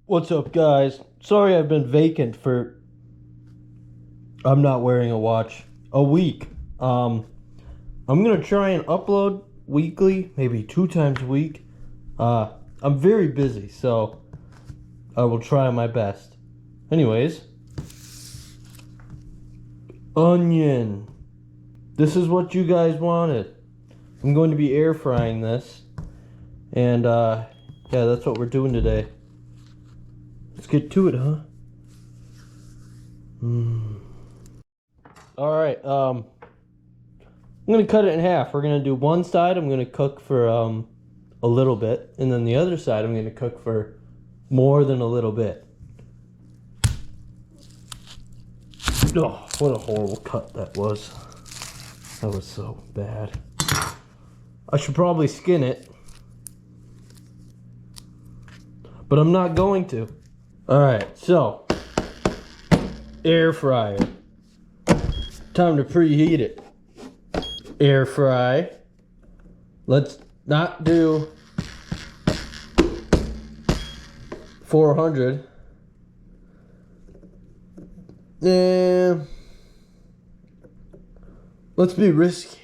What's up, guys? Sorry I've been vacant for I'm not wearing a watch a week. I'm gonna try and upload weekly, maybe 2 times a week. I'm very busy, so I will try my best. Anyways, onion. This is what you guys wanted. I'm going to be air frying this, and yeah, that's what we're doing today. Let's get to it, huh? Alright, I'm gonna cut it in half. We're gonna do one side, I'm gonna cook for a little bit, and then the other side I'm gonna cook for more than a little bit. Oh, what a horrible cut that was. That was so bad. I should probably skin it, but I'm not going to. Alright, so air fryer. Time to preheat it. Air fry. Let's not do 400. Let's be risky.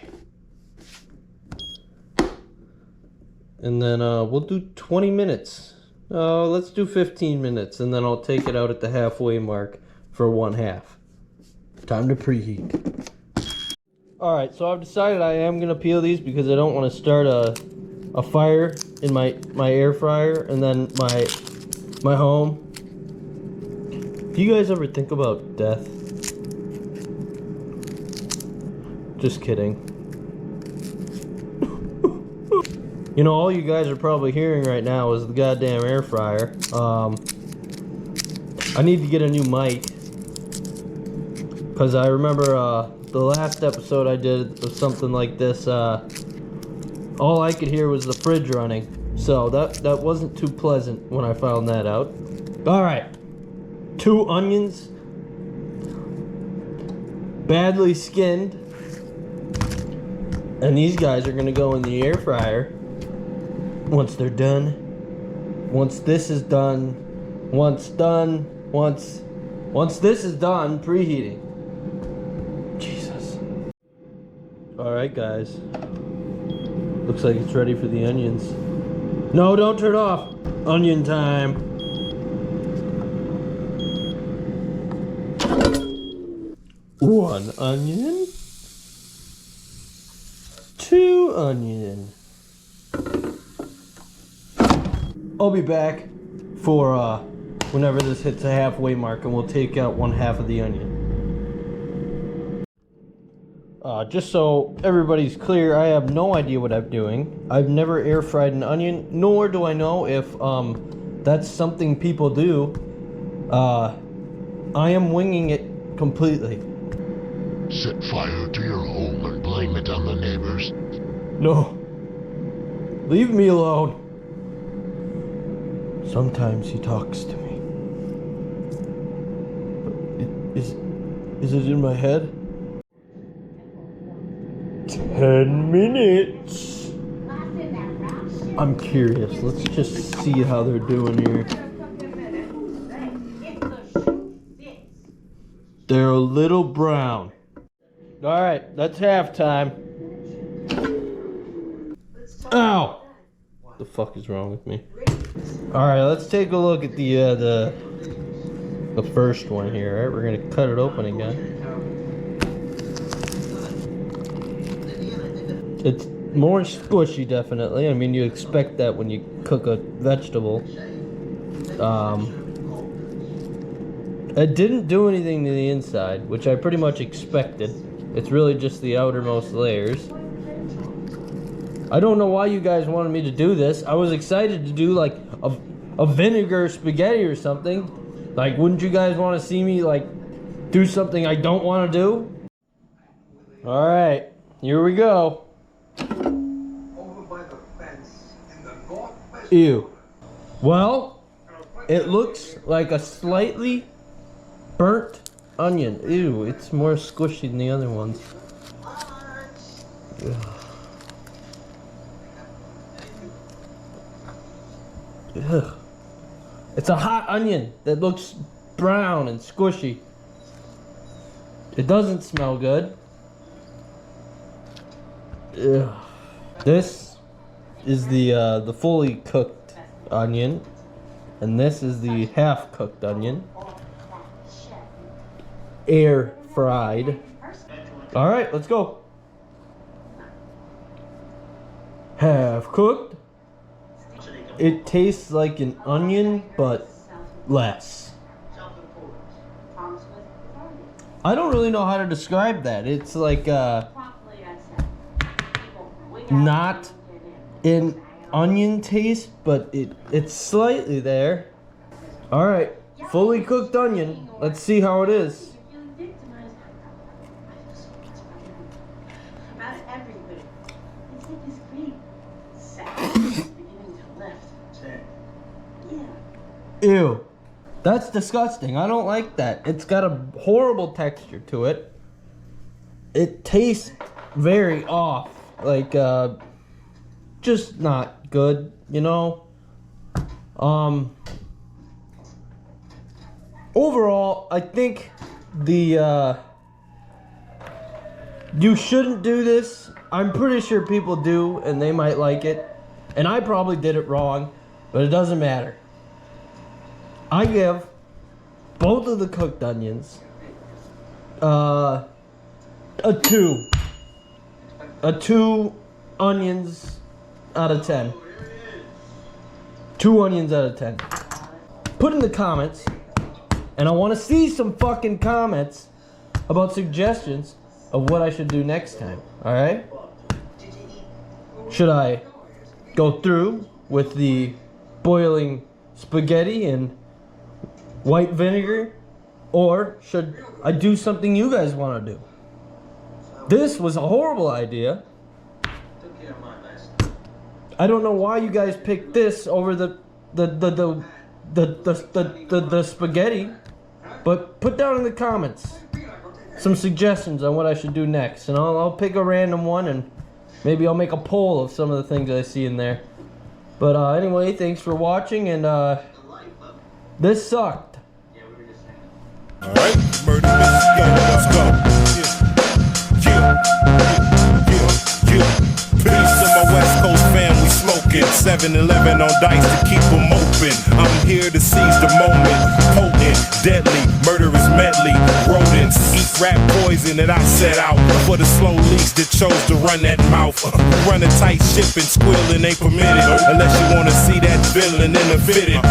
And then we'll do 20 minutes. Let's do 15 minutes, and then I'll take it out at the halfway mark for 1/2. Time to preheat. Alright, so I've decided I am going to peel these because I don't want to start a fire in my air fryer and then my home. Do you guys ever think about death? Just kidding. You know, all you guys are probably hearing right now is the goddamn air fryer. I need to get a new mic, because I remember the last episode I did was something like this. All I could hear was the fridge running, so that wasn't too pleasant when I found that out. Alright, 2 onions, badly skinned, and these guys are gonna go in the air fryer once they're done. Once this is done, once this is done preheating. Jesus. Alright, guys. Looks like it's ready for the onions. No, don't turn off. Onion time. One onion. 2 onion. I'll be back for whenever this hits a halfway mark, and we'll take out 1/2 of the onion. Just so everybody's clear, I have no idea what I'm doing. I've never air fried an onion, nor do I know if that's something people do. I am winging it completely. Set fire to your home and blame it on the neighbors. No. Leave me alone. Sometimes he talks to me. But is it in my head? 10 minutes. I'm curious. Let's just see how they're doing here. They're a little brown. Alright, that's halftime. Ow! What the fuck is wrong with me? Alright, let's take a look at the first one here. Alright, we're gonna cut it open again. It's more squishy, definitely. I mean, you expect that when you cook a vegetable. It didn't do anything to the inside, which I pretty much expected. It's really just the outermost layers. I don't know why you guys wanted me to do this. I was excited to do like a vinegar spaghetti or something. Like, wouldn't you guys want to see me like do something I don't want to do? Alright, here we go. Ew. Well, it looks like a slightly burnt onion. Ew, it's more squishy than the other ones. Ugh. Ugh. It's a hot onion that looks brown and squishy. It doesn't smell good. Ugh. This is the fully cooked onion, and this is the half cooked onion. Air fried. All right, let's go. Half cooked. It tastes like an onion, but less. I don't really know how to describe that. It's like not an onion taste, but it's slightly there. All right, fully cooked onion. Let's see how it is. Ew. That's disgusting. I don't like that. It's got a horrible texture to it. It tastes very off. Like, just not good, you know? Overall, I think you shouldn't do this. I'm pretty sure people do, and they might like it. And I probably did it wrong, but it doesn't matter. I give both of the cooked onions a 2. A 2 onions out of 10. 2 onions out of 10. Put in the comments, and I want to see some fucking comments about suggestions of what I should do next time. Alright? Should I go through with the boiling spaghetti and white vinegar, or should I do something you guys want to do? This was a horrible idea. I don't know why you guys picked this over the spaghetti, but put down in the comments some suggestions on what I should do next, and I'll pick a random one, and maybe I'll make a poll of some of the things I see in there. But anyway, thanks for watching, and this sucked. Alright, murder let's go. Yeah. Peace to my West Coast fam, we smoking 7-Eleven on dice to keep them open. I'm here to seize the moment. Potent, deadly, murderous medley. Rodents eat rat poison and I set out for the slow leaks that chose to run that mouth. Run a tight ship and squealing ain't permitted unless you wanna see that villain in the fitted.